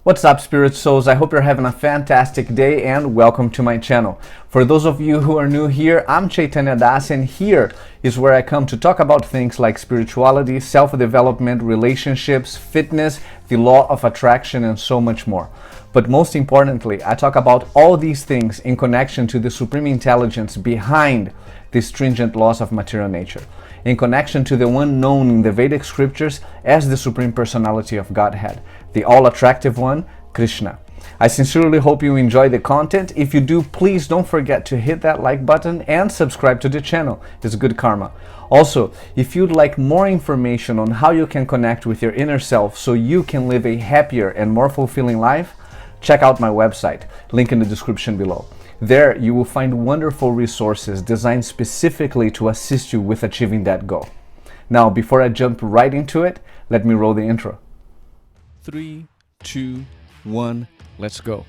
What's up, spirit souls? I hope you're having a fantastic day and welcome to my channel. For those of you who are new here, I'm Chaitanya Das, and here is where I come to talk about things like spirituality, self-development, relationships, fitness, the law of attraction, and so much more. But most importantly, I talk about all these things in connection to the supreme intelligence behind the stringent laws of material nature, in connection to the one known in the Vedic scriptures as the Supreme Personality of Godhead, the all-attractive one, Kṛṣṇa. I sincerely hope you enjoy the content. If you do, please don't forget to hit that like button and subscribe to the channel. It's good karma. Also, if you'd like more information on how you can connect with your inner self so you can live a happier and more fulfilling life, check out my website, link in the description below. There you will find wonderful resources designed specifically to assist you with achieving that goal. Now, before I jump right into it, let me roll the intro. 3, 2, 1, let's go.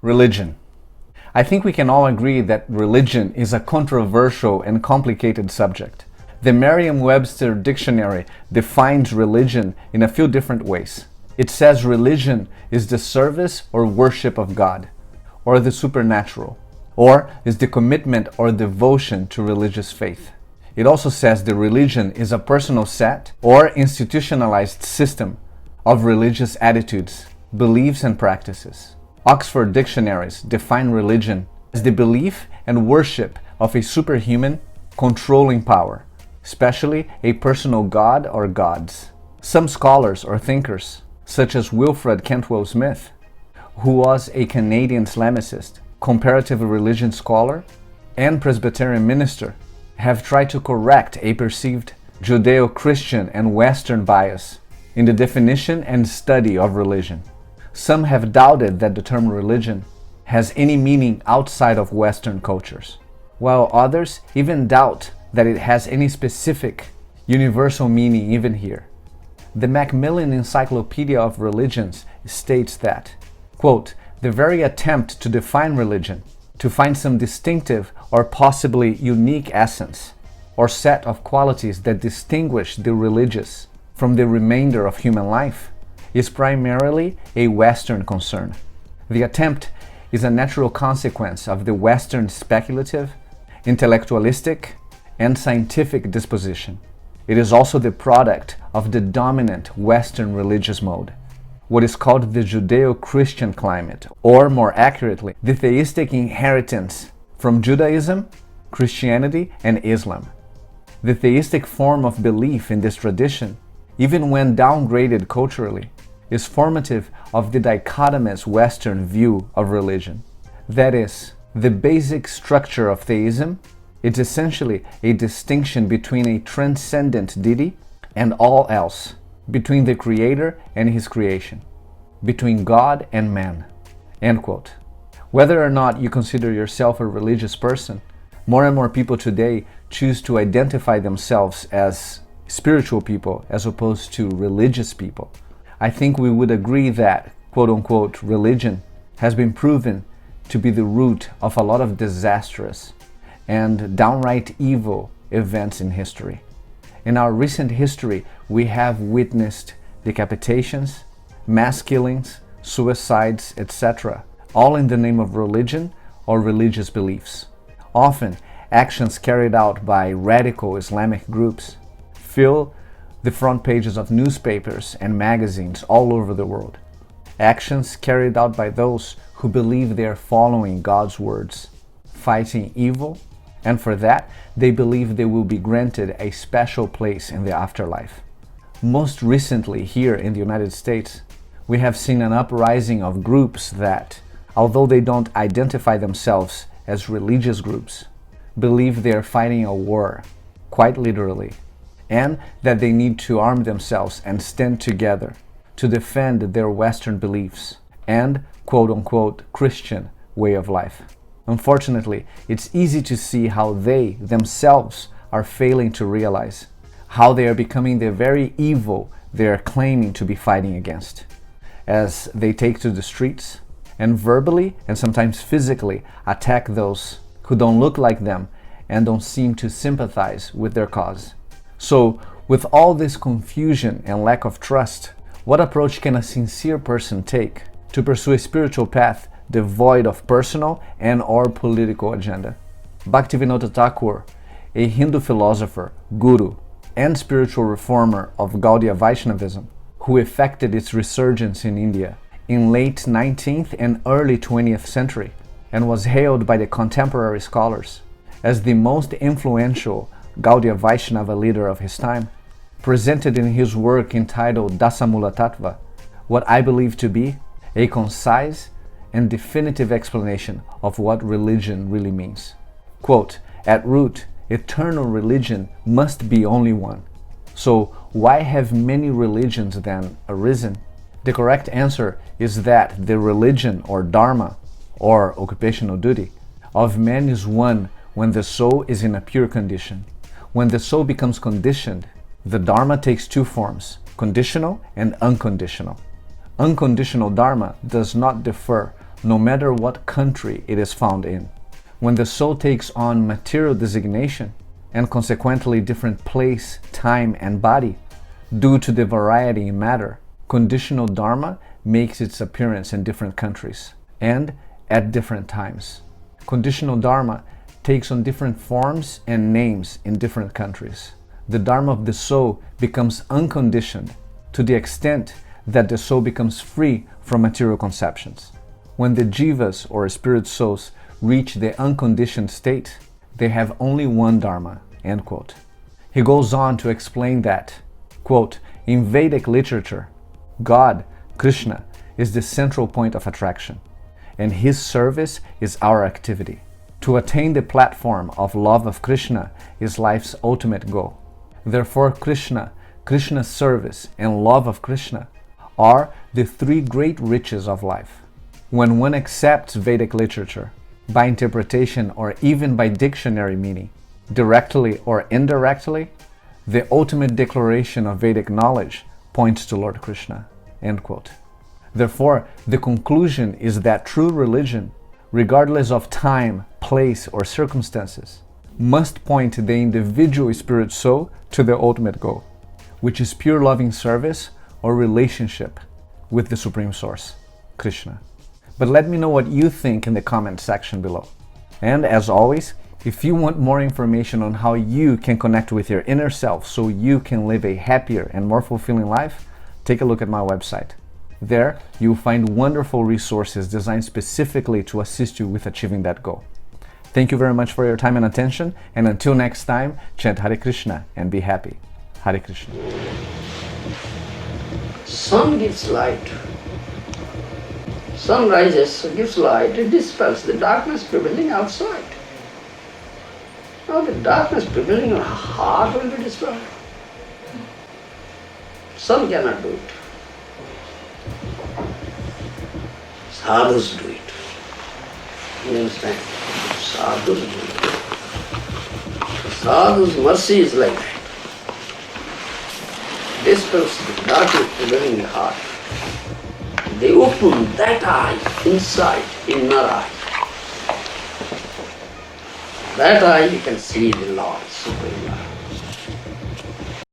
Religion. I think we can all agree that religion is a controversial and complicated subject. The Merriam-Webster dictionary defines religion in a few different ways. It says religion is the service or worship of God, or the supernatural, or is the commitment or devotion to religious faith. It also says the religion is a personal set or institutionalized system of religious attitudes, beliefs, and practices. Oxford dictionaries define religion as the belief and worship of a superhuman, controlling power, especially a personal god or gods. Some scholars or thinkers, such as Wilfred Cantwell Smith, who was a Canadian Islamicist, comparative religion scholar, and Presbyterian minister, have tried to correct a perceived Judeo-Christian and Western bias in the definition and study of religion. Some have doubted that the term religion has any meaning outside of Western cultures, while others even doubt that it has any specific, universal meaning even here. The Macmillan Encyclopedia of Religions states that, quote, the very attempt to define religion, to find some distinctive or possibly unique essence or set of qualities that distinguish the religious from the remainder of human life, is primarily a Western concern. The attempt is a natural consequence of the Western speculative, intellectualistic, and scientific disposition. It is also the product of the dominant Western religious mode, what is called the Judeo-Christian climate, or more accurately, the theistic inheritance from Judaism, Christianity, and Islam. The theistic form of belief in this tradition, even when downgraded culturally, is formative of the dichotomous Western view of religion. That is, the basic structure of theism is essentially a distinction between a transcendent deity and all else, between the Creator and His creation, between God and man. End quote. Whether or not you consider yourself a religious person, more and more people today choose to identify themselves as spiritual people as opposed to religious people. I think we would agree that, quote-unquote, religion has been proven to be the root of a lot of disastrous and downright evil events in history. In our recent history, we have witnessed decapitations, mass killings, suicides, etc., all in the name of religion or religious beliefs. Often, actions carried out by radical Islamic groups fill the front pages of newspapers and magazines all over the world. Actions carried out by those who believe they are following God's words, fighting evil, and for that, they believe they will be granted a special place in the afterlife. Most recently, here in the United States, we have seen an uprising of groups that, although they don't identify themselves as religious groups, believe they are fighting a war, quite literally, and that they need to arm themselves and stand together to defend their Western beliefs and quote-unquote Christian way of life. Unfortunately, it's easy to see how they themselves are failing to realize how they are becoming the very evil they are claiming to be fighting against, as they take to the streets and verbally and sometimes physically attack those who don't look like them and don't seem to sympathize with their cause. So, with all this confusion and lack of trust, what approach can a sincere person take to pursue a spiritual path devoid of personal and/or political agenda? Bhaktivinoda Thakur, a Hindu philosopher, guru, and spiritual reformer of Gaudiya Vaishnavism, who effected its resurgence in India in late 19th and early 20th century, and was hailed by the contemporary scholars as the most influential Gaudiya Vaishnava leader of his time, presented in his work entitled Dasamula Tattva what I believe to be a concise and definitive explanation of what religion really means. Quote, at root, eternal religion must be only one. So why have many religions then arisen? The correct answer is that the religion or dharma, or occupational duty, of man is one when the soul is in a pure condition. When the soul becomes conditioned, the dharma takes two forms, conditional and unconditional. Unconditional dharma does not differ no matter what country it is found in. When the soul takes on material designation, and consequently different place, time, and body, due to the variety in matter, conditional dharma makes its appearance in different countries and at different times. Conditional dharma takes on different forms and names in different countries. The dharma of the soul becomes unconditioned to the extent that the soul becomes free from material conceptions. When the jivas or spirit souls reach the unconditioned state, they have only one dharma, end quote. He goes on to explain that, quote, in Vedic literature, God, Kṛṣṇa, is the central point of attraction, and his service is our activity. To attain the platform of love of Kṛṣṇa is life's ultimate goal. Therefore, Kṛṣṇa, Kṛṣṇa's service, and love of Kṛṣṇa are the three great riches of life. When one accepts Vedic literature, by interpretation or even by dictionary meaning, directly or indirectly, the ultimate declaration of Vedic knowledge points to Lord Kṛṣṇa, end quote. Therefore, the conclusion is that true religion, regardless of time, place, or circumstances, must point the individual spirit soul to the ultimate goal, which is pure loving service or relationship with the Supreme Source, Kṛṣṇa. But let me know what you think in the comment section below. And as always, if you want more information on how you can connect with your inner self so you can live a happier and more fulfilling life, take a look at my website. There, you'll find wonderful resources designed specifically to assist you with achieving that goal. Thank you very much for your time and attention, and until next time, chant Hare Krsna and be happy. Hare Krsna. Sun gives light. Sun rises, gives light, it dispels the darkness prevailing outside. Now the darkness prevailing in our heart will be dispelled. Sun cannot do it. Sadhus do it. You understand? Sadhus do it. Sadhu's mercy is like that. Dispels the darkness prevailing in the heart. They open that eye inside, inner eye. That eye you can see the Lord, Supreme Lord.